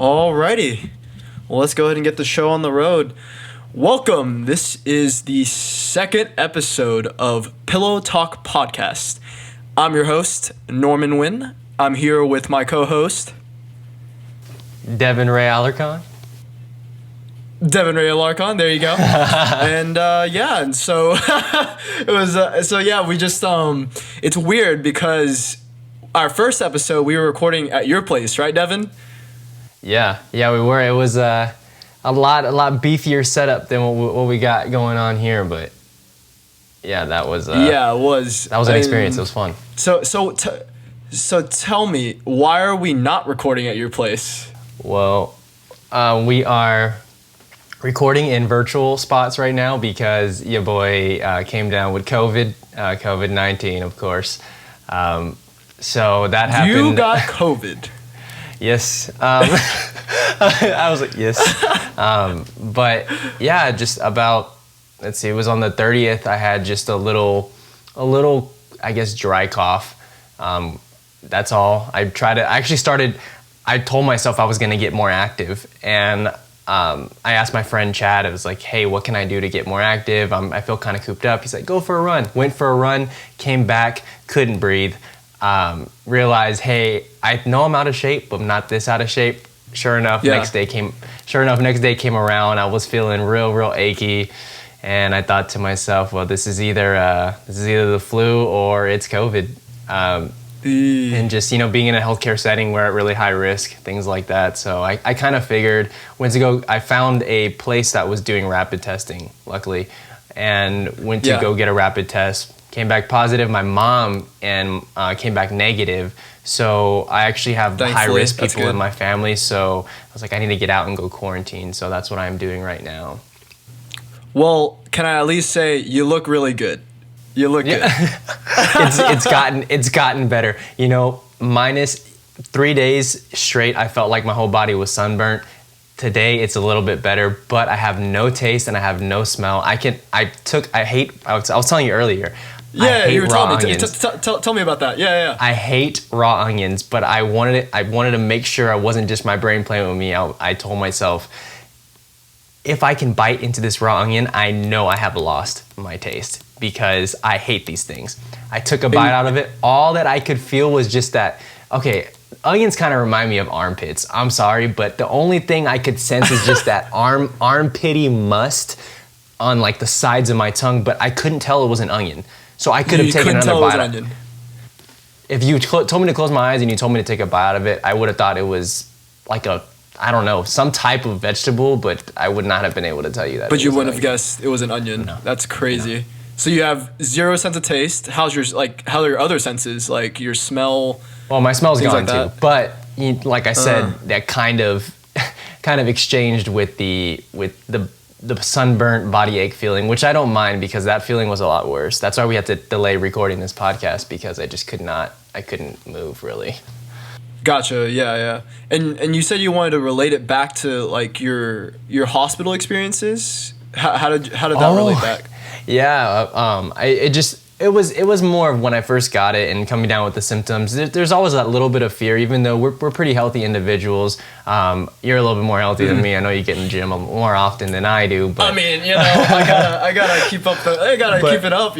Alrighty. Well, let's go ahead and get the show on the road. Welcome. This is the second episode of Pillow Talk Podcast. I'm your host, Norman Wynn. I'm here with my co-host, Devon Ray Alarcon. Devon Ray Alarcon, there you go. and so it was we just it's weird because our first episode we were recording at your place, right, Devon? Yeah, we were. It was a lot beefier setup than what we got going on here, but yeah, that was it was. That was an experience. It was fun. So tell me, why are we not recording at your place? Well, we are recording in virtual spots right now because your boy came down with COVID-19, of course. So that happened. You got COVID. Yes. I was like, yes. But yeah, just about, let's see, it was on the 30th. I had just a little, I guess, dry cough. That's all. I told myself I was going to get more active. And I asked my friend Chad, I was like, hey, what can I do to get more active? I feel kind of cooped up. He's like, go for a run. Went for a run, came back, couldn't breathe. Realized, hey, I know I'm out of shape, but I'm not this out of shape. Sure enough, next day came around. I was feeling real achy, and I thought to myself, well, this is either the flu or it's COVID. And just, being in a healthcare setting, we're at really high risk, things like that. So I kind of figured, I found a place that was doing rapid testing, luckily, and went to go get a rapid test. Came back positive. My mom came back negative. So I actually have high-risk people in my family. So I was like, I need to get out and go quarantine. So that's what I'm doing right now. Well, can I at least say you look really good? You look good. It's gotten better. Minus 3 days straight, I felt like my whole body was sunburnt. Today it's a little bit better, but I have no taste and I have no smell. I was telling you earlier. Yeah, you were telling me. Tell me about that. Yeah. I hate raw onions, but I wanted to make sure I wasn't just my brain playing with me. I told myself, if I can bite into this raw onion, I know I have lost my taste because I hate these things. I took a bite out of it. All that I could feel was just that, okay, onions kind of remind me of armpits. I'm sorry, but the only thing I could sense is just that armpity must on like the sides of my tongue, but I couldn't tell it was an onion. So I could have taken another bite. If you told me to close my eyes and you told me to take a bite out of it, I would have thought it was like some type of vegetable, but I would not have been able to tell you that. But you wouldn't have guessed it was an onion. No. That's crazy. No. So you have zero sense of taste. How are your other senses? Like your smell? Well, my smell's gone too. But like I said, that kind of exchanged with the sunburnt body ache feeling, which I don't mind because that feeling was a lot worse. That's why we had to delay recording this podcast because I just couldn't move really. Gotcha. Yeah. And you said you wanted to relate it back to like your hospital experiences. How did that relate back? Yeah. It was more of when I first got it and coming down with the symptoms. There's always that little bit of fear, even though we're pretty healthy individuals. You're a little bit more healthy than me. I know you get in the gym more often than I do. But I mean, I gotta keep up. Keep it up,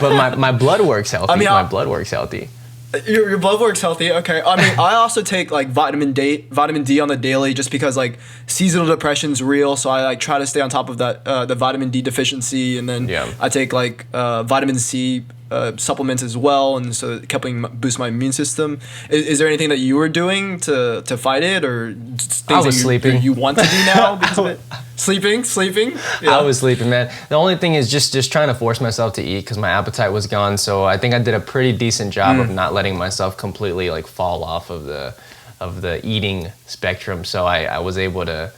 But my blood works healthy. My blood works healthy. Your blood work's healthy. Okay. I mean, I also take like vitamin D on the daily just because like seasonal depression's real. So I like try to stay on top of that, the vitamin D deficiency. And then I take like vitamin C supplements as well. And so helping boost my immune system. Is there anything that you were doing to fight it or things sleeping. You want to do now because of it? Sleeping? Yeah. I was sleeping, man. The only thing is just trying to force myself to eat because my appetite was gone. So I think I did a pretty decent job of not letting myself completely like fall off of the eating spectrum. So I was able to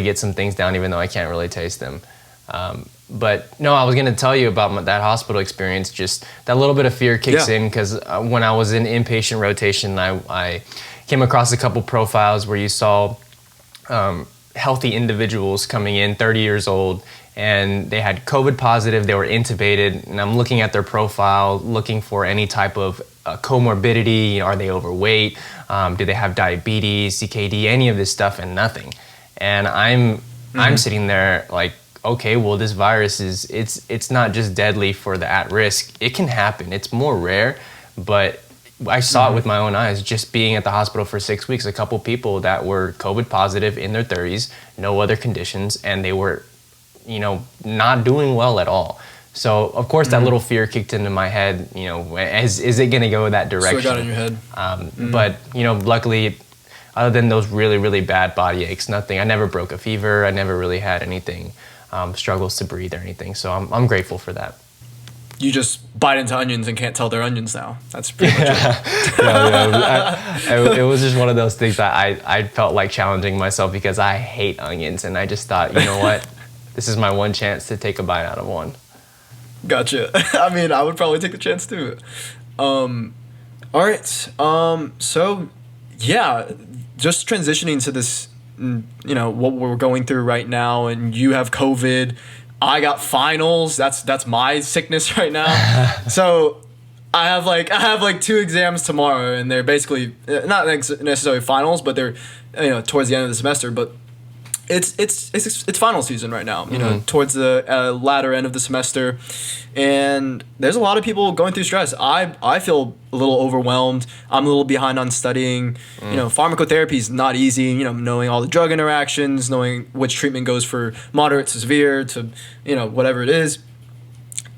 get some things down even though I can't really taste them. But no, I was going to tell you about that hospital experience. Just that little bit of fear kicks in because when I was in inpatient rotation, I came across a couple profiles where you saw healthy individuals coming in, 30 years old, and they had COVID positive, they were intubated, and I'm looking at their profile, looking for any type of comorbidity. Are they overweight? Do they have diabetes, CKD, any of this stuff, and nothing. And I'm sitting there like, okay, well, this virus it's not just deadly for the at risk. It can happen. It's more rare, but I saw it with my own eyes, just being at the hospital for 6 weeks, a couple people that were COVID positive in their 30s, no other conditions, and they were, not doing well at all. So, of course, that little fear kicked into my head, is it going to go that direction? So it got in your head. But, luckily, other than those really, really bad body aches, nothing. I never broke a fever. I never really had anything, struggles to breathe or anything. So I'm grateful for that. You just bite into onions and can't tell they're onions now. That's pretty much it. It was just one of those things that I felt like challenging myself because I hate onions. And I just thought, you know what? This is my one chance to take a bite out of one. Gotcha. I mean, I would probably take the chance too. All right. So, yeah, just transitioning to this, what we're going through right now, and you have COVID. I got finals. That's my sickness right now. So I have like 2 exams tomorrow, and they're basically not necessarily finals, but they're towards the end of the semester. But it's final season right now. Towards the latter end of the semester, and there's a lot of people going through stress. I feel a little overwhelmed. I'm a little behind on studying. Pharmacotherapy is not easy. Knowing all the drug interactions, knowing which treatment goes for moderate to severe to whatever it is.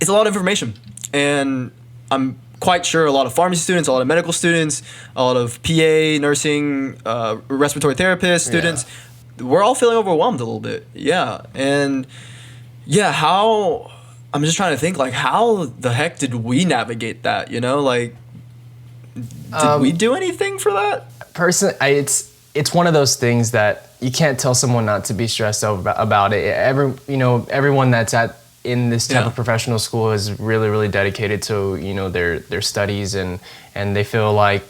It's a lot of information, and I'm quite sure a lot of pharmacy students, a lot of medical students, a lot of PA, nursing, respiratory therapist students. Yeah. We're all feeling overwhelmed a little bit. Yeah. And how I'm just trying to think, like, how the heck did we navigate that? Did we do anything for that? Personally, it's one of those things that you can't tell someone not to be stressed about it. Everyone that's in this type of professional school is really, really dedicated to, their studies, and they feel like,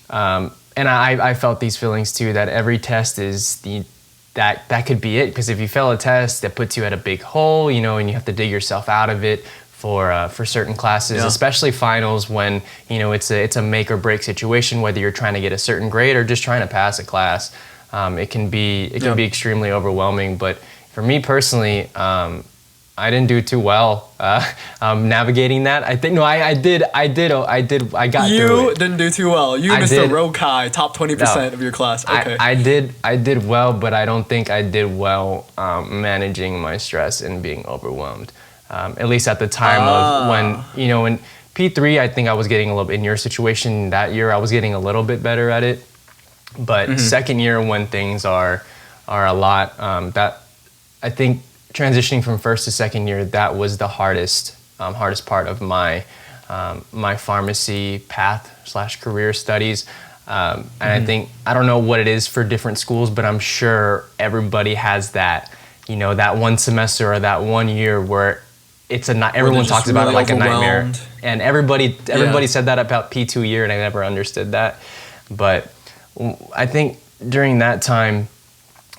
and I felt these feelings too, that every test is that could be it, because if you fail a test, that puts you at a big hole, and you have to dig yourself out of it for certain classes, especially finals, when it's a make or break situation, whether you're trying to get a certain grade or just trying to pass a class. It can be extremely overwhelming. But for me personally, I didn't do too well navigating that. I think I did. I got through it. You didn't do too well. You, Mr. Rokai, top 20% of your class. Okay. I did well, but I don't think I did well managing my stress and being overwhelmed. At least at the time of when in P3, I think I was getting a little. In your situation that year, I was getting a little bit better at it. But second year, when things are a lot, that I think. Transitioning from first to second year, that was the hardest part of my pharmacy path / career studies. And I think, I don't know what it is for different schools, but I'm sure everybody has that, that one semester or that 1 year where everyone talks about it like a nightmare. And everybody said that about P2 year, and I never understood that. But I think during that time,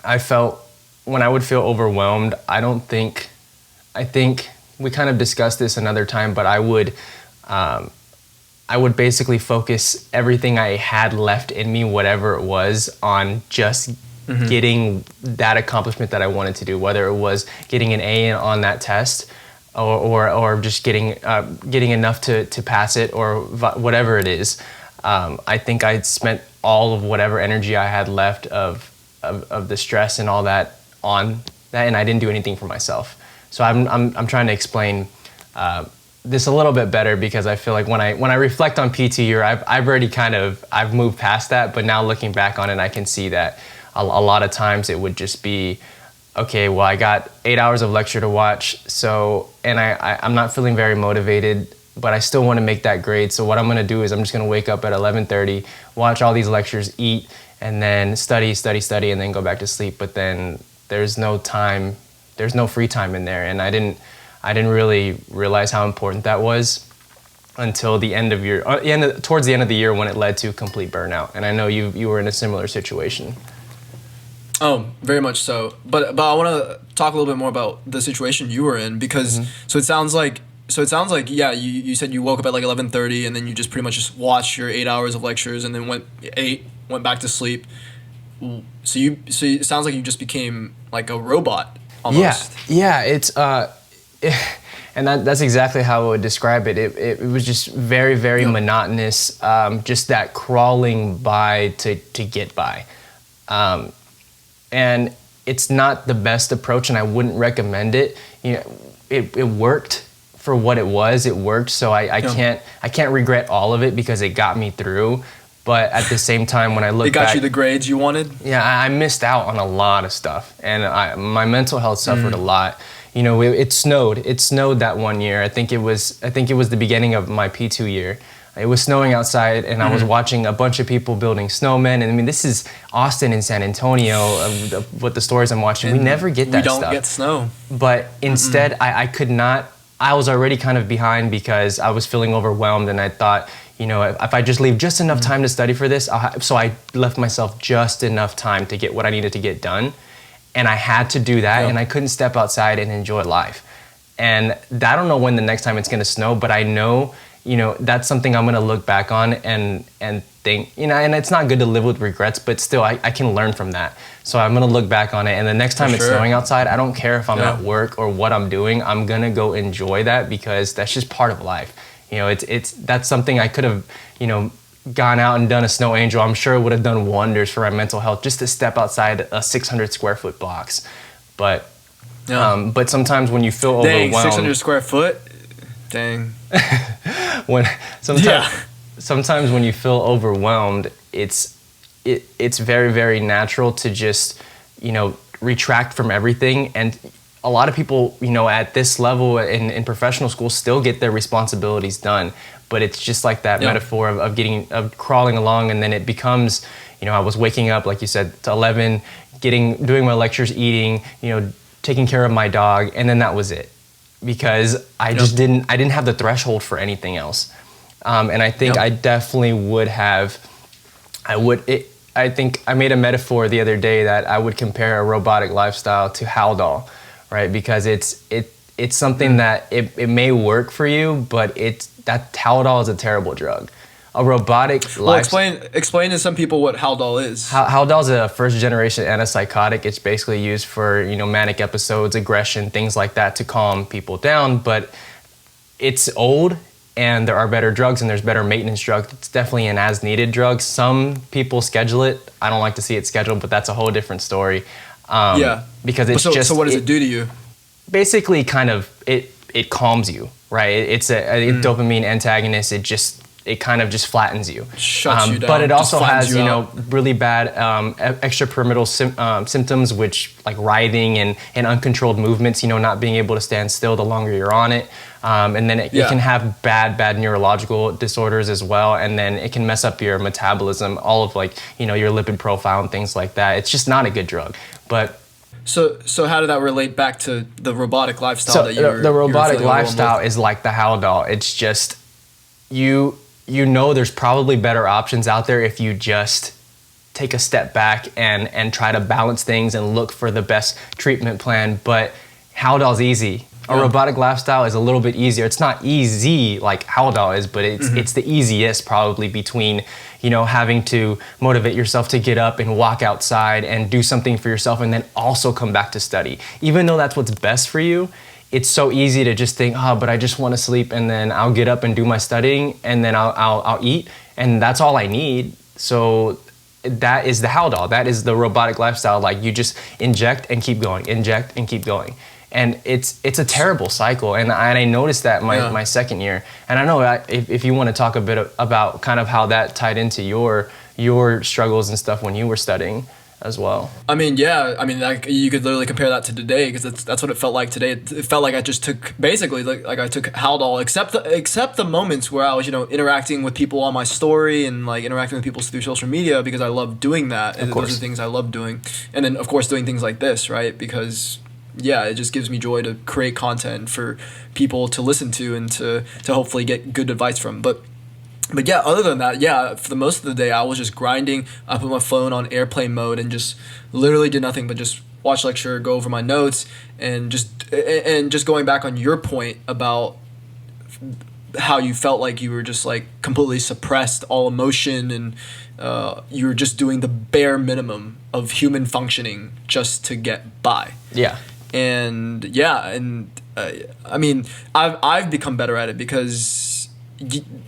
I felt, when I would feel overwhelmed, I think we kind of discussed this another time, but I would basically focus everything I had left in me, whatever it was, on just getting that accomplishment that I wanted to do, whether it was getting an A on that test or just getting enough to pass it, or whatever it is. I think I'd spent all of whatever energy I had left of the stress and all that on that, and I didn't do anything for myself. So I'm trying to explain this a little bit better, because I feel like when I reflect on P2 year, I've moved past that, but now looking back on it, I can see that a lot of times it would just be, okay, well, I got 8 hours of lecture to watch, and I'm not feeling very motivated, but I still want to make that grade. So what I'm going to do is I'm just going to wake up at 11:30, watch all these lectures, eat, and then study, and then go back to sleep. But then there's no free time in there, and I didn't really realize how important that was until the end of towards the end of the year, when it led to complete burnout. And I know you were in a similar situation. Oh, very much so. But I want to talk a little bit more about the situation you were in because so it sounds like yeah, you said you woke up at like 11:30 and then you just pretty much just watched your 8 hours of lectures and then went back to sleep. So it sounds like you just became like a robot almost. Yeah, it's and that's exactly how I would describe it. It was just very, very monotonous, just that crawling by to get by. And it's not the best approach, and I wouldn't recommend it. You know, it worked for what it was. It worked, so I can't regret all of it because it got me through. But at the same time, when I look back, it got you the grades you wanted. Yeah, I missed out on a lot of stuff, and my mental health suffered a lot. You know, it snowed. It snowed that one year. I think it was the beginning of my P2 year. It was snowing outside, and I was watching a bunch of people building snowmen. And I mean, this is Austin and San Antonio. What the stories I'm watching, we never get that stuff. We don't get snow. But instead, I could not. I was already kind of behind because I was feeling overwhelmed, and I thought, you know, if I just leave just enough time to study for this, so I left myself just enough time to get what I needed to get done. And I had to do that, and I couldn't step outside and enjoy life. And I don't know when the next time it's gonna snow, but I know, you know, that's something I'm gonna look back on and think, you know, and it's not good to live with regrets, but still I can learn from that. So I'm gonna look back on it, and the next time it's snowing outside, I don't care if I'm at work or what I'm doing, I'm gonna go enjoy that because that's just part of life. You know, that's something I could have, you know, gone out and done a snow angel. I'm sure it would have done wonders for my mental health just to step outside a 600 square foot box. But sometimes when you feel overwhelmed, 600 square foot, dang. Sometimes when you feel overwhelmed, it's very, very natural to just, you know, retract from everything. And a lot of people, you know, at this level in professional school still get their responsibilities done. But it's just like that metaphor of crawling along, and then it becomes, you know, I was waking up, like you said, to 11, doing my lectures, eating, you know, taking care of my dog, and then that was it. Because I just didn't have the threshold for anything else. And I think I definitely would have, I think I made a metaphor the other day that I would compare a robotic lifestyle to Haldol, right? Because it's something that it may work for you, but that Haldol is a terrible drug. A robotic explain to some people what Haldol is. Haldol is a first generation antipsychotic. It's basically used for, you know, manic episodes, aggression, things like that to calm people down. But it's old, and there are better drugs, and there's better maintenance drugs. It's definitely an as needed drug. Some people schedule it. I don't like to see it scheduled, but that's a whole different story. Because it's so what does it do to you? Basically, kind of it calms you, right? It's a dopamine antagonist. It kind of just flattens you. Shuts you down. But it also has, you know, out. really bad extrapyramidal symptoms, which like writhing and uncontrolled movements, you know, not being able to stand still the longer you're on it. And then it can have bad neurological disorders as well. And then it can mess up your metabolism, all of like, you know, your lipid profile and things like that. It's just not a good drug. But So how did that relate back to the robotic lifestyle that you were the robotic lifestyle is like the Haldol. It's just you know there's probably better options out there if you just take a step back and try to balance things and look for the best treatment plan. But Haldol's easy. A robotic lifestyle is a little bit easier. It's not easy like Haldol is, but it's the easiest probably between, you know, having to motivate yourself to get up and walk outside and do something for yourself and then also come back to study. Even though that's what's best for you, it's so easy to just think, but I just want to sleep, and then I'll get up and do my studying, and then I'll eat, and that's all I need. So that is the Haldol. That is the robotic lifestyle. Like you just inject and keep going, inject and keep going. And it's a terrible cycle. And I noticed that my second year. And I know if you want to talk a bit about kind of how that tied into your struggles and stuff when you were studying as well. I mean, like you could literally compare that to today, because that's what it felt like today. It felt like I just took basically like I took Haldol, except the moments where I was, you know, interacting with people on my story and like interacting with people through social media, because I love doing that. And those are things I love doing. And then of course doing things like this, right? Because it just gives me joy to create content for people to listen to and to hopefully get good advice from. But But yeah, other than that, yeah, for the most of the day, I was just grinding. I put my phone on airplane mode and just literally did nothing but just watch lecture, go over my notes, and just going back on your point about how you felt like you were just like completely suppressed all emotion, and you were just doing the bare minimum of human functioning just to get by. Yeah. And yeah, and I mean, I've become better at it because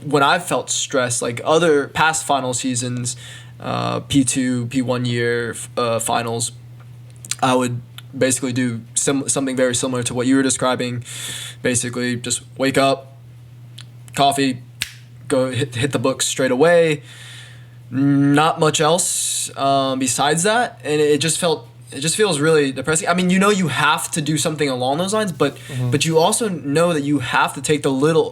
when I've felt stressed, like other past final seasons, P2, P1 year finals, I would basically do something very similar to what you were describing. Basically, just wake up, coffee, go hit the books straight away. Not much else besides that, and it just feels really depressing. I mean, you have to do something along those lines, but you also know that you have to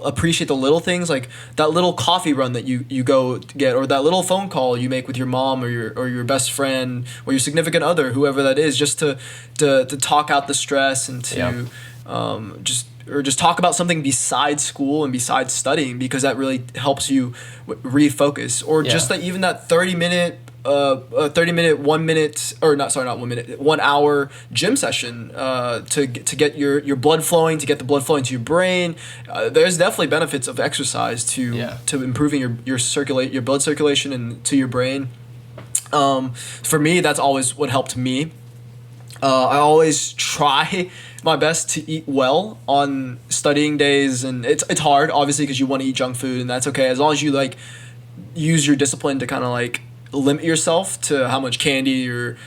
appreciate the little things, like that little coffee run that you go get, or that little phone call you make with your mom or your best friend or your significant other, whoever that is, just to talk out the stress and to just talk about something besides school and besides studying, because that really helps you refocus. Or just that, even that 30-minute 1 hour gym session to get your blood flowing, to get the blood flowing to your brain. There's definitely benefits of exercise to improving your blood circulation and to your brain. For me, that's always what helped me. I always try my best to eat well on studying days, and it's hard, obviously, because you want to eat junk food, and that's okay as long as you like use your discipline to kind of like limit yourself to how much candy or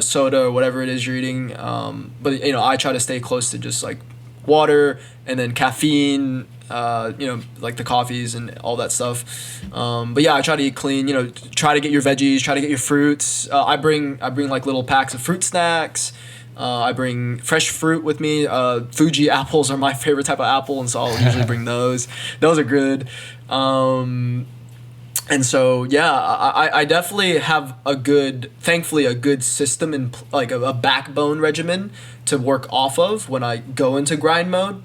soda or whatever it is you're eating. But I try to stay close to just like water and then caffeine, like the coffees and all that stuff. But yeah, I try to eat clean. Try to get your veggies, try to get your fruits. I bring like little packs of fruit snacks. I bring fresh fruit with me. Fuji apples are my favorite type of apple, and so I'll usually bring those. Those are good. And so, yeah, I definitely have thankfully a good system and like a backbone regimen to work off of when I go into grind mode.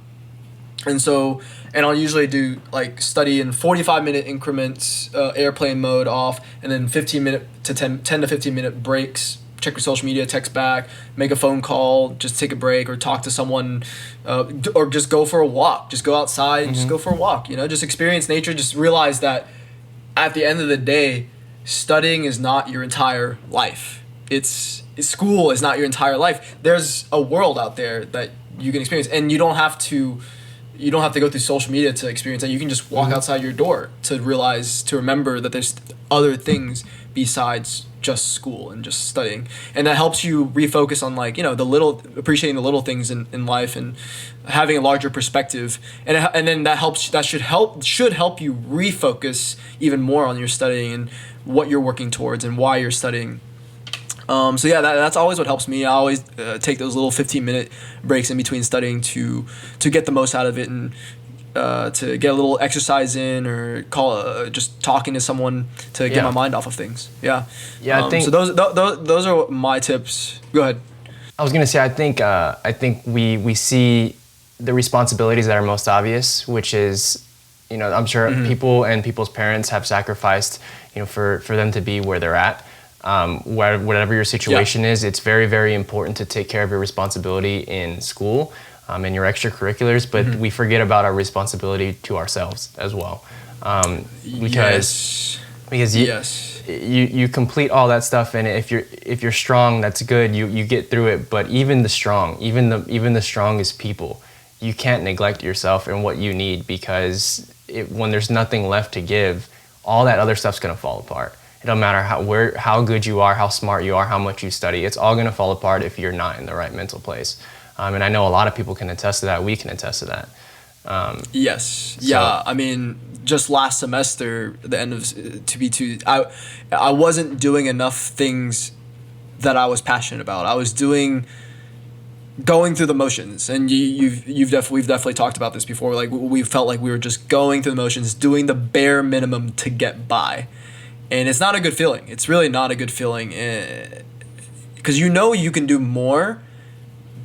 And so, and I'll usually do like study in 45-minute increments, airplane mode off, and then 10 to 15 minute breaks. Check your social media, text back, make a phone call, just take a break or talk to someone, or just go for a walk. Just go outside and just go for a walk. Just experience nature. Just realize that at the end of the day, studying is not your entire life. School is not your entire life. There's a world out there that you can experience, and you don't have to go through social media to experience that. You can just walk outside your door to remember that there's other things besides just school and just studying, and that helps you refocus on appreciating the little things in life and having a larger perspective, and then that should help you refocus even more on your studying and what you're working towards and why you're studying. So yeah, that's always what helps me. I always take those little 15-minute breaks in between studying to get the most out of it, and to get a little exercise in, or just talking to someone to get my mind off of things. Yeah. I think so. Those are my tips. Go ahead. I was gonna say, I think we see the responsibilities that are most obvious, which is, I'm sure people and people's parents have sacrificed, for them to be where they're at. Whatever your situation is, it's very, very important to take care of your responsibility in school. And your extracurriculars, but we forget about our responsibility to ourselves as well, because you complete all that stuff, and if you're strong, that's good. You get through it. But even the strongest people, you can't neglect yourself and what you need, because when there's nothing left to give, all that other stuff's gonna fall apart. It don't matter how good you are, how smart you are, how much you study. It's all gonna fall apart if you're not in the right mental place. And I know a lot of people can attest to that. We can attest to that. Yes. Yeah. I mean, just last semester, the end of 2B2, I wasn't doing enough things that I was passionate about. I was going through the motions, and we've definitely talked about this before. Like, we felt like we were just going through the motions, doing the bare minimum to get by, and it's not a good feeling. It's really not a good feeling, because you can do more.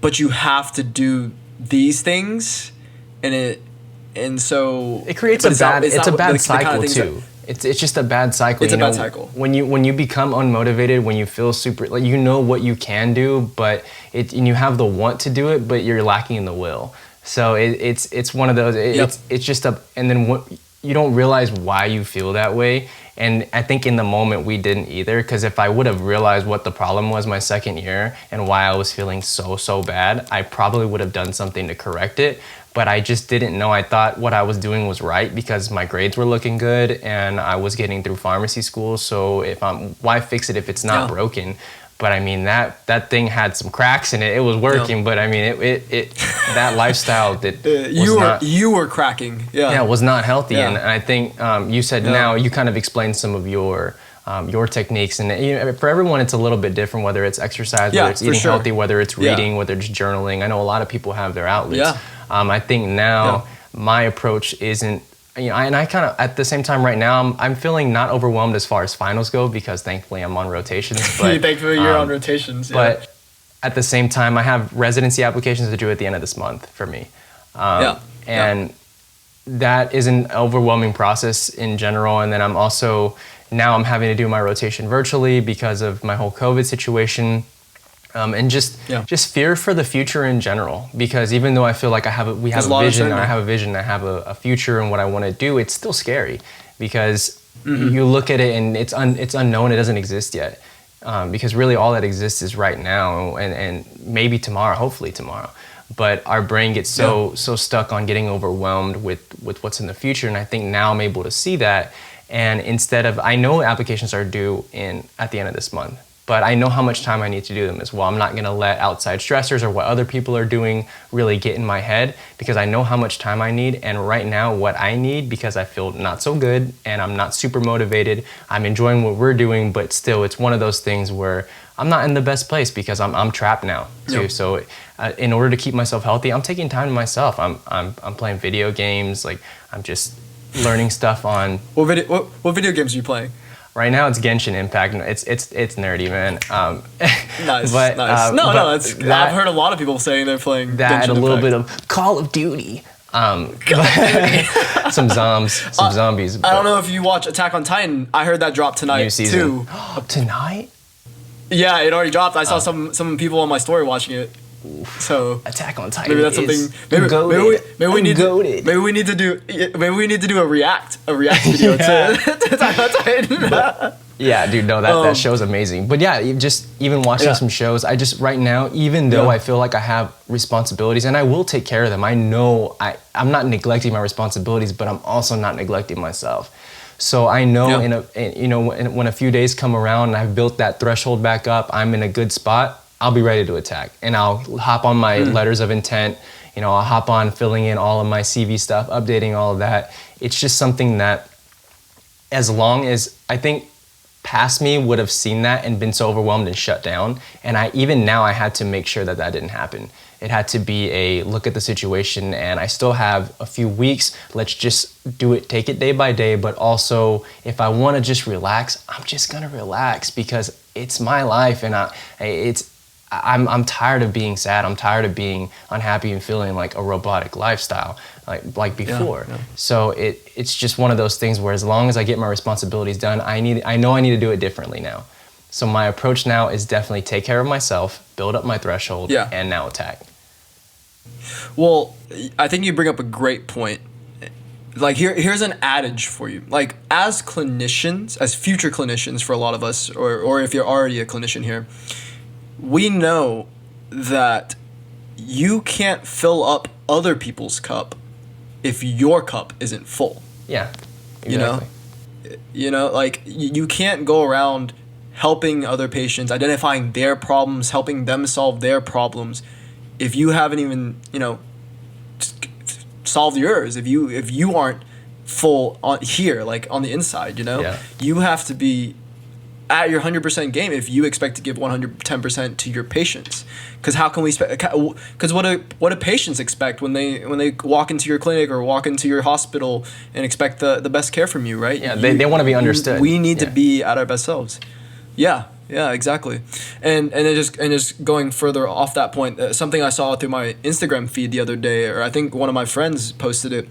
But you have to do these things, and so it creates a bad cycle too. It's just a bad cycle. It's a bad cycle. When you become unmotivated, when you feel super, like, you know what you can do, but and you have the want to do it, but you're lacking in the will. So it's one of those. It's just and then you don't realize why you feel that way. And I think in the moment we didn't either, because if I would have realized what the problem was my second year and why I was feeling so bad, I probably would have done something to correct it. But I just didn't know. I thought what I was doing was right because my grades were looking good and I was getting through pharmacy school. So why fix it if it's not broken? But I mean, that thing had some cracks in it. It was working, but I mean, it that lifestyle that you were cracking. Yeah, it was not healthy. And I think you said now you kind of explained some of your techniques, and for everyone it's a little bit different. Whether it's exercise, whether it's eating healthy, whether it's reading, whether it's journaling. I know a lot of people have their outlets. I think now my approach isn't. And I kind of, at the same time right now, I'm feeling not overwhelmed as far as finals go because thankfully I'm on rotations. But, thankfully you're on rotations. But at the same time, I have residency applications to do at the end of this month for me. And that is an overwhelming process in general. And then I'm having to do my rotation virtually because of my whole COVID situation. And just fear for the future in general, because even though I feel like I have a vision, I have a future and what I want to do, it's still scary because you look at it and it's unknown, it doesn't exist yet, because really all that exists is right now and maybe tomorrow, hopefully tomorrow. But our brain gets so stuck on getting overwhelmed with what's in the future, and I think now I'm able to see that. And instead of, I know applications are due at the end of this month, but I know how much time I need to do them as well. I'm not gonna let outside stressors or what other people are doing really get in my head, because I know how much time I need. And right now what I need, because I feel not so good and I'm not super motivated, I'm enjoying what we're doing, but still it's one of those things where I'm not in the best place because I'm trapped now too. So in order to keep myself healthy, I'm taking time to myself. I'm playing video games, like I'm just learning stuff on. What video games are you playing? Right now it's Genshin Impact. It's nerdy, man. Nice, but, nice. I've heard a lot of people saying they're playing that, Genshin a little Impact. bit of Call of Duty. Some zombies. I don't know if you watch Attack on Titan. I heard that dropped tonight too. Tonight? Yeah, it already dropped. I saw some people on my story watching it. So Attack on Titan. Maybe that's something. Maybe we need to do a react video to Attack on Titan. Yeah, dude, no, that show's amazing. But yeah, just even watching some shows, I just right now, even though I feel like I have responsibilities and I will take care of them, I know I'm not neglecting my responsibilities, but I'm also not neglecting myself. So I know when a few days come around and I've built that threshold back up, I'm in a good spot, I'll be ready to attack. And I'll hop on my letters of intent, I'll hop on filling in all of my CV stuff, updating all of that. It's just something that, as long as, I think past me would have seen that and been so overwhelmed and shut down. And even now I had to make sure that didn't happen. It had to be a look at the situation, and I still have a few weeks. Let's just do it, take it day by day. But also, if I want to just relax, I'm just gonna relax because it's my life, and I'm tired of being sad. I'm tired of being unhappy and feeling like a robotic lifestyle, like before. Yeah. So it's just one of those things where as long as I get my responsibilities done, I know I need to do it differently now. So my approach now is definitely take care of myself, build up my threshold, and now attack. Well, I think you bring up a great point. Like here's an adage for you. Like as clinicians, as future clinicians for a lot of us, or if you're already a clinician here, we know that you can't fill up other people's cup if your cup isn't full. Yeah, exactly. Like you can't go around helping other patients, identifying their problems, helping them solve their problems, if you haven't even, solved yours, if you aren't full on here, like on the inside, you have to be at your 100% game if you expect to give 110% to your patients. Because how can we? Because what do patients expect when they walk into your clinic or walk into your hospital and expect the best care from you, right? Yeah, they want to be understood. We need to be at our best selves. Yeah, exactly. And just going further off that point, something I saw through my Instagram feed the other day, or I think one of my friends posted it.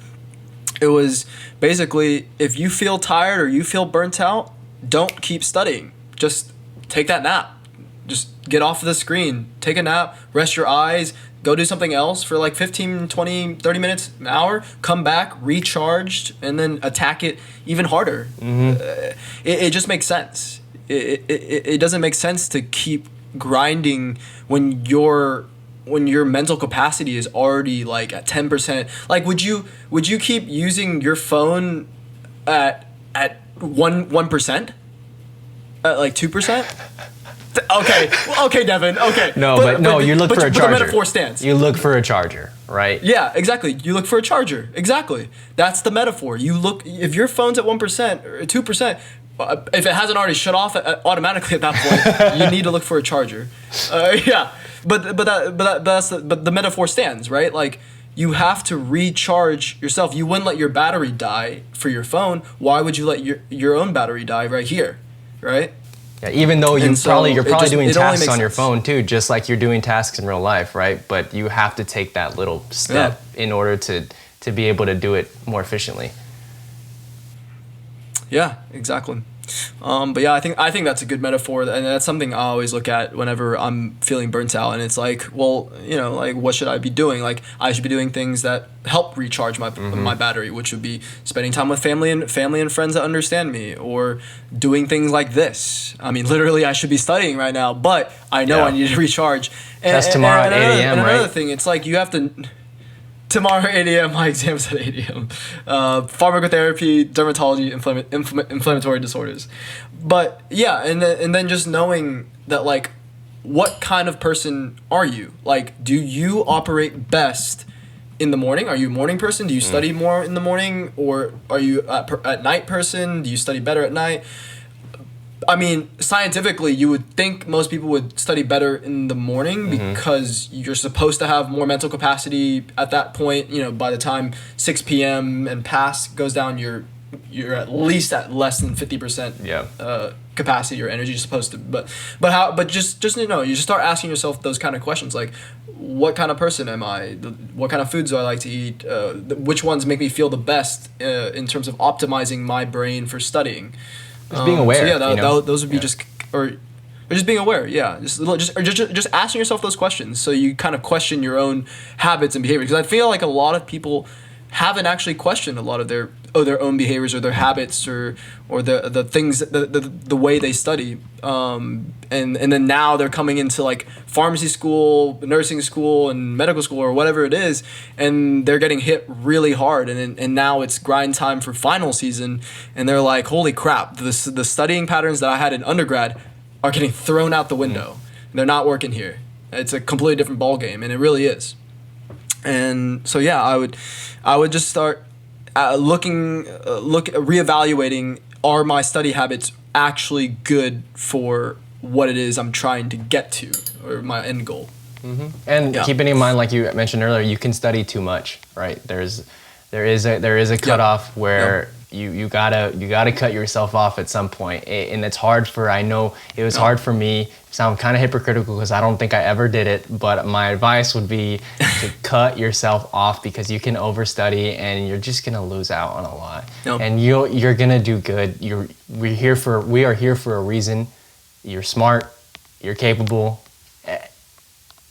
It was basically, if you feel tired or you feel burnt out, don't keep studying. Just take that nap. Just get off of the screen, take a nap, rest your eyes, go do something else for like 15, 20, 30 minutes, an hour, come back, recharged, and then attack it even harder. It just makes sense. It doesn't make sense to keep grinding when your mental capacity is already like at 10%. Like would you keep using your phone at 1%? At like 2%? Okay, Devon. Okay. No, you look for a charger. But the metaphor stands. You look for a charger, right? Yeah, exactly. You look for a charger. Exactly. That's the metaphor. You look, if your phone's at 1% or 2%, if it hasn't already shut off automatically at that point, you need to look for a charger. Yeah, but the metaphor stands, right? Like you have to recharge yourself. You wouldn't let your battery die for your phone. Why would you let your own battery die right here, right? Yeah, even though you're probably doing tasks on your sense. phone too, just like you're doing tasks in real life, right? But you have to take that little step in order to be able to do it more efficiently. Yeah, exactly. But yeah, I think that's a good metaphor, and that's something I always look at whenever I'm feeling burnt out. And it's like, well, like what should I be doing? Like I should be doing things that help recharge my battery, which would be spending time with family and friends that understand me, or doing things like this. I mean, literally, I should be studying right now, but I know I need to recharge. That's tomorrow at 8 a.m., right? Another thing, it's like you have to. Tomorrow, 8 a.m., my exam's at 8 a.m. Pharmacotherapy, dermatology, inflammatory disorders. But yeah, and then just knowing that, like, what kind of person are you? Like, do you operate best in the morning? Are you a morning person? Do you study more in the morning? Or are you at night person? Do you study better at night? I mean, scientifically, you would think most people would study better in the morning because you're supposed to have more mental capacity at that point. By the time 6 p.m. and past goes down, you're at least at less than 50% capacity or energy you're supposed to. But just you just start asking yourself those kind of questions, like, what kind of person am I? What kind of foods do I like to eat? Which ones make me feel the best in terms of optimizing my brain for studying? Just being aware. So yeah, those would be just being aware. Yeah, just asking yourself those questions, so you kind of question your own habits and behavior. Because I feel like a lot of people haven't actually questioned a lot of their own behaviors or their habits or the things the way they study. And then now they're coming into like pharmacy school, nursing school, and medical school or whatever it is, and they're getting hit really hard. And now it's grind time for final season, and they're like, holy crap! The studying patterns that I had in undergrad are getting thrown out the window. They're not working here. It's a completely different ball game, and it really is. And so yeah, I would just start reevaluating, are my study habits actually good for what it is I'm trying to get to, or my end goal. And keeping in mind, like you mentioned earlier, you can study too much, right? There is a cutoff where you gotta cut yourself off at some point, and it's hard I know it was hard for me. Sound kind of hypocritical because I don't think I ever did it, but my advice would be to cut yourself off, because you can overstudy and you're just gonna lose out on a lot. And you're gonna do good. We are here for a reason. You're smart. You're capable.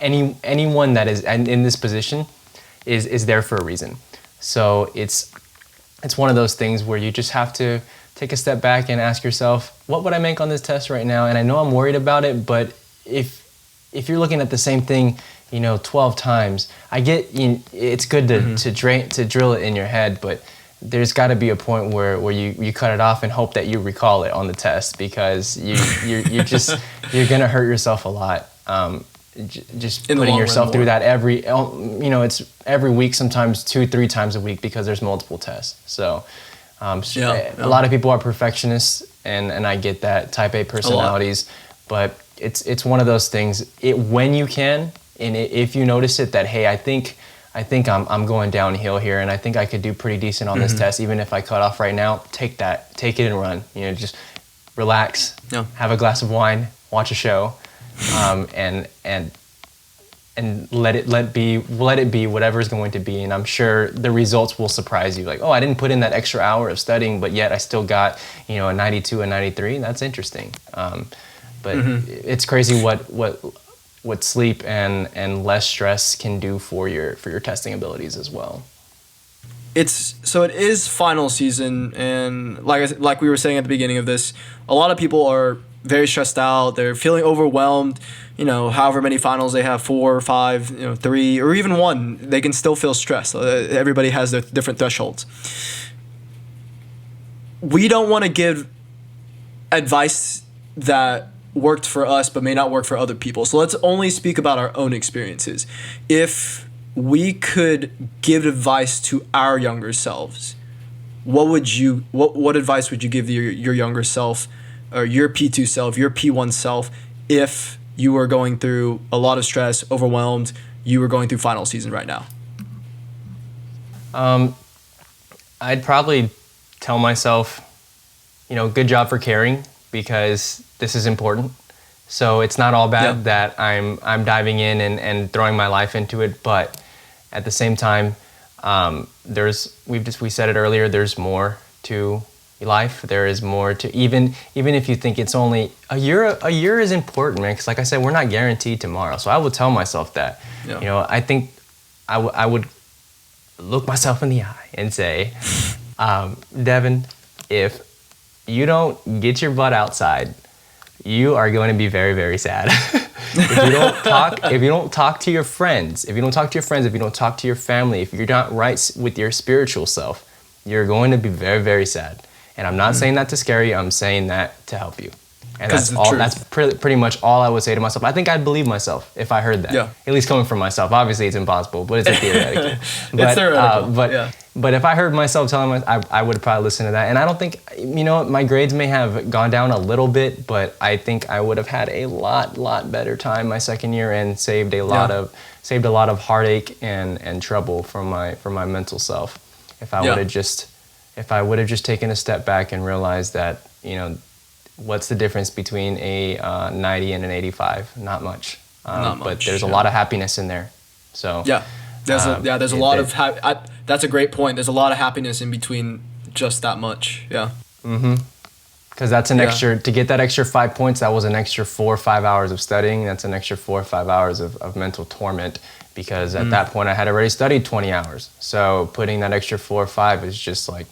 Anyone that is in this position is there for a reason. So it's one of those things where you just have to take a step back and ask yourself, what would I make on this test right now? And I know I'm worried about it, but if you're looking at the same thing, 12 times, I get it's good to drill it in your head, but there's got to be a point where you cut it off and hope that you recall it on the test, because you're gonna hurt yourself a lot. Just putting yourself through that it's every week, sometimes 2-3 times a week, because there's multiple tests. So a lot of people are perfectionists, and I get that, type A personalities, but it's one of those things. When you can, and if you notice it, that, hey, I think I'm going downhill here, and I think I could do pretty decent on this test, even if I cut off right now. Take it and run. Just relax, have a glass of wine, watch a show, and and let it be whatever's going to be. And I'm sure the results will surprise you. Like, oh, I didn't put in that extra hour of studying, but yet I still got, a 92 and 93. That's interesting. But it's crazy what sleep and less stress can do for your testing abilities as well. It is final season, and like we were saying at the beginning of this, a lot of people are very stressed out. They're feeling overwhelmed. However many finals they have, 4 or 5, 3, or even 1, they can still feel stressed. Everybody has their different thresholds. We don't want to give advice that worked for us but may not work for other people. So let's only speak about our own experiences. If we could give advice to our younger selves, what advice would you give your younger self, or your P2 self, your P1 self, if you were going through a lot of stress, overwhelmed, you were going through final season right now? I'd probably tell myself, good job for caring, because this is important. So it's not all bad that I'm diving in and throwing my life into it, but at the same time, we said it earlier, there's more to life. There is more to, even if you think it's only a year is important, man, because like I said, we're not guaranteed tomorrow. So I would tell myself that. I think I would look myself in the eye and say, Devon, if you don't get your butt outside, you are going to be very, very sad. If you don't talk to your friends, if you don't talk to your family, if you're not right with your spiritual self, you're going to be very, very sad. And I'm not saying that to scare you. I'm saying that to help you. And that's pretty much all I would say to myself. I think I'd believe myself if I heard that. Yeah. At least coming from myself. Obviously, it's impossible, but it's a theoretical. It's theoretical. But if I heard myself telling I would probably listen to that. And I don't think, my grades may have gone down a little bit, but I think I would have had a lot better time my second year and saved a lot of heartache and trouble from my mental self if I would have just taken a step back and realized that, what's the difference between a 90 and an 85? Not much. But there's a lot of happiness in there. So there's a lot of that's a great point. There's a lot of happiness in between just that much. Yeah. Because that's an extra, to get that extra 5 points, that was an extra 4 or 5 hours of studying. That's an extra 4 or 5 hours of mental torment, because at that point I had already studied 20 hours. So putting that extra 4 or 5 is just like,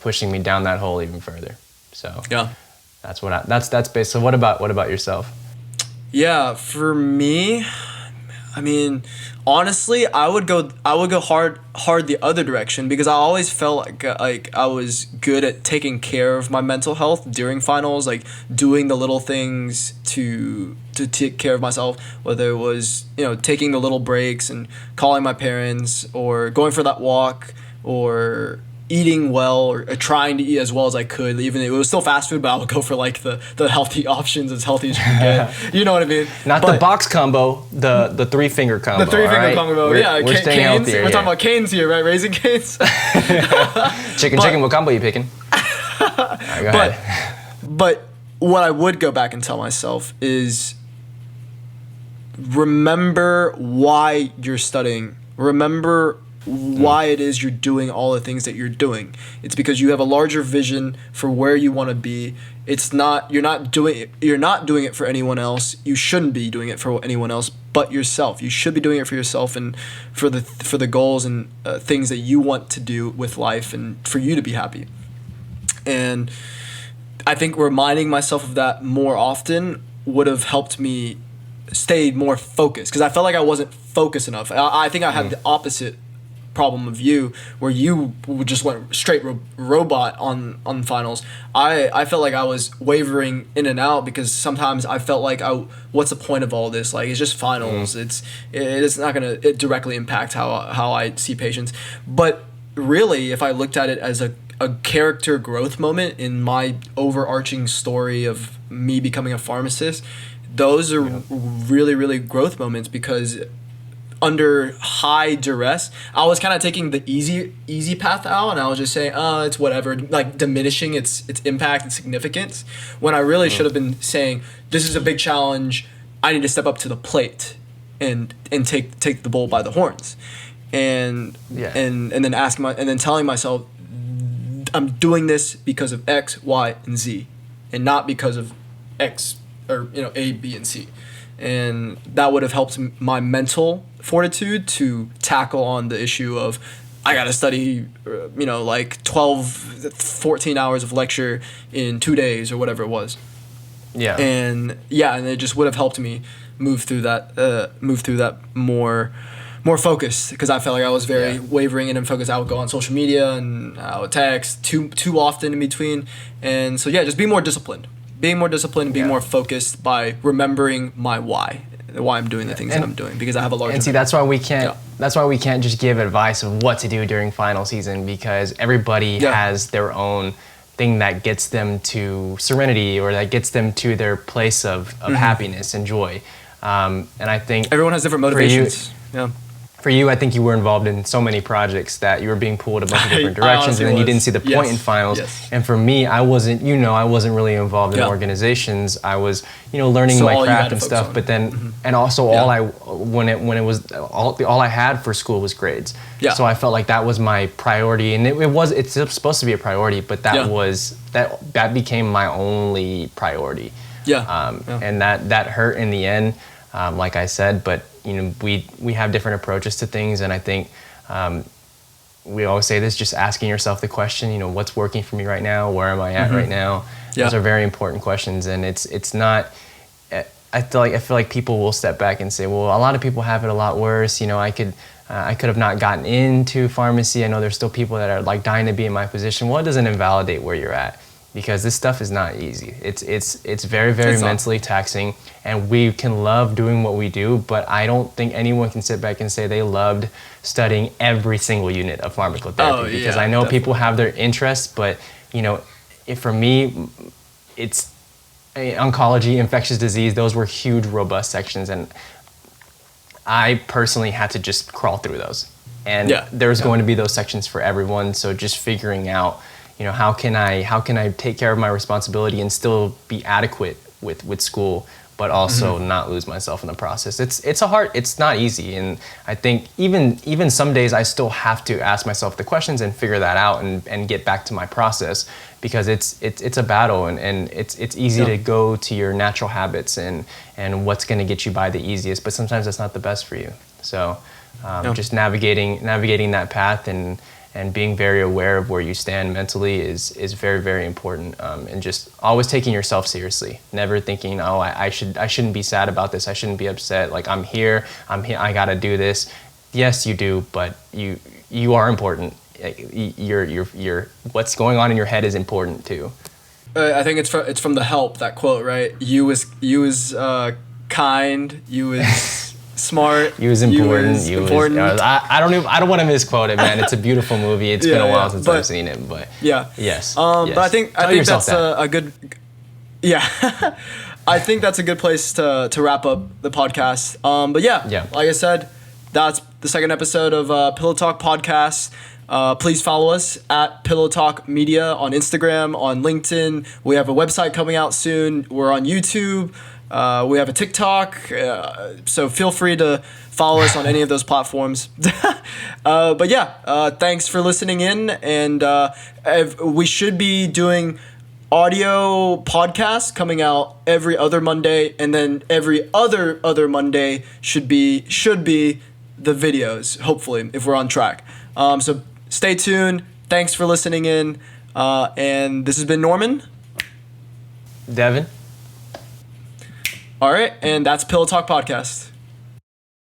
pushing me down that hole even further. So that's that's basically. So what about yourself? Yeah, for me, I mean, honestly, I would go hard the other direction, because I always felt like I was good at taking care of my mental health during finals, like doing the little things to take care of myself, whether it was, taking the little breaks and calling my parents, or going for that walk, or eating well, or trying to eat as well as I could. Even it was still fast food, but I would go for like the healthy options, as healthy as you can get. You know what I mean? Not the box combo, the 3-finger combo. The 3-finger combo. We're staying healthier. We're talking about canes here, right? Raising canes. Chicken. What combo are you picking? All right, go ahead. But what I would go back and tell myself is, remember why you're studying. Remember why it is you're doing all the things that you're doing. It's because you have a larger vision for where you want to be. You're not doing it for anyone else. You shouldn't be doing it for anyone else but yourself. You should be doing it for yourself, and for the goals and things that you want to do with life, and for you to be happy. And I think reminding myself of that more often would have helped me stay more focused, because I felt like I wasn't focused enough. I think I had the opposite problem of you, where you just went straight robot on finals. I felt like I was wavering in and out, because sometimes I felt like, what's the point of all this? Like, it's just finals. It's not gonna directly impact how I see patients. But really, if I looked at it as a character growth moment in my overarching story of me becoming a pharmacist, those are really, really growth moments, because under high duress, I was kind of taking the easy path out, and I was just saying, it's whatever, like diminishing its impact and significance, when I really should have been saying, this is a big challenge, I need to step up to the plate. and take the bull by the horns, and then telling myself, I'm doing this because of X, Y, and Z, and not because of X or A, B, and C. And that would have helped my mental fortitude to tackle on the issue of I gotta study, like 12, 14 hours of lecture in 2 days or whatever it was. Yeah. And it just would have helped me move through that more focused, because I felt like I was very wavering and unfocused. I would go on social media and I would text too often in between. And so just be more disciplined. Being more disciplined and being more focused by remembering my why I'm doing the things that I'm doing, because I have a large. And see, that's why we can't. That's why we can't just give advice of what to do during final season, because everybody has their own thing that gets them to serenity or that gets them to their place of happiness and joy. And I think everyone has different motivations. For you, I think you were involved in so many projects that you were being pulled a bunch of different directions, and then you didn't see the point in finals. Yes. And for me, I wasn't really involved in organizations. I was, learning my craft and stuff. But then, and also all I had for school was grades. Yeah. So I felt like that was my priority, and it's supposed to be a priority, but that became my only priority. And that hurt in the end, like I said, but. We have different approaches to things, and I think we always say this: just asking yourself the question, what's working for me right now? Where am I at right now? Those are very important questions, and it's not. I feel like people will step back and say, well, a lot of people have it a lot worse. I could have not gotten into pharmacy. I know there's still people that are like dying to be in my position. Well, it doesn't invalidate where you're at, because this stuff is not easy. It's very, very mentally taxing, and we can love doing what we do, but I don't think anyone can sit back and say they loved studying every single unit of pharmacotherapy, because I know people have their interests, but for me, it's oncology, infectious disease, those were huge, robust sections, and I personally had to just crawl through those. And there's going to be those sections for everyone, so just figuring out how can I take care of my responsibility and still be adequate with school, but also not lose myself in the process. It's not easy, and I think even some days I still have to ask myself the questions and figure that out and get back to my process, because it's a battle, and it's easy to go to your natural habits and what's going to get you by the easiest, but sometimes that's not the best for you. So just navigating that path and being very aware of where you stand mentally is very, very important. And just always taking yourself seriously. Never thinking, I shouldn't be sad about this. I shouldn't be upset. Like, I'm here. I gotta do this. Yes, you do, but you are important. Your what's going on in your head is important too. I think it's from The Help, that quote, right? You is kind. You is smart. You was important. I don't want to misquote it, man. It's a beautiful movie. It's been a while since I've seen it, but yes. But I think that's a good. Yeah, I think that's a good place to wrap up the podcast. But like I said, that's the second episode of Pillow Talk Podcast. Please follow us at Pillow Talk Media on Instagram, on LinkedIn. We have a website coming out soon. We're on YouTube. We have a TikTok, so feel free to follow us on any of those platforms. Thanks for listening in, and we should be doing audio podcasts coming out every other Monday, and then every other Monday should be the videos, hopefully, if we're on track. So stay tuned. Thanks for listening in, and this has been Norman. Devon. All right, and that's Pillow Talk Podcast.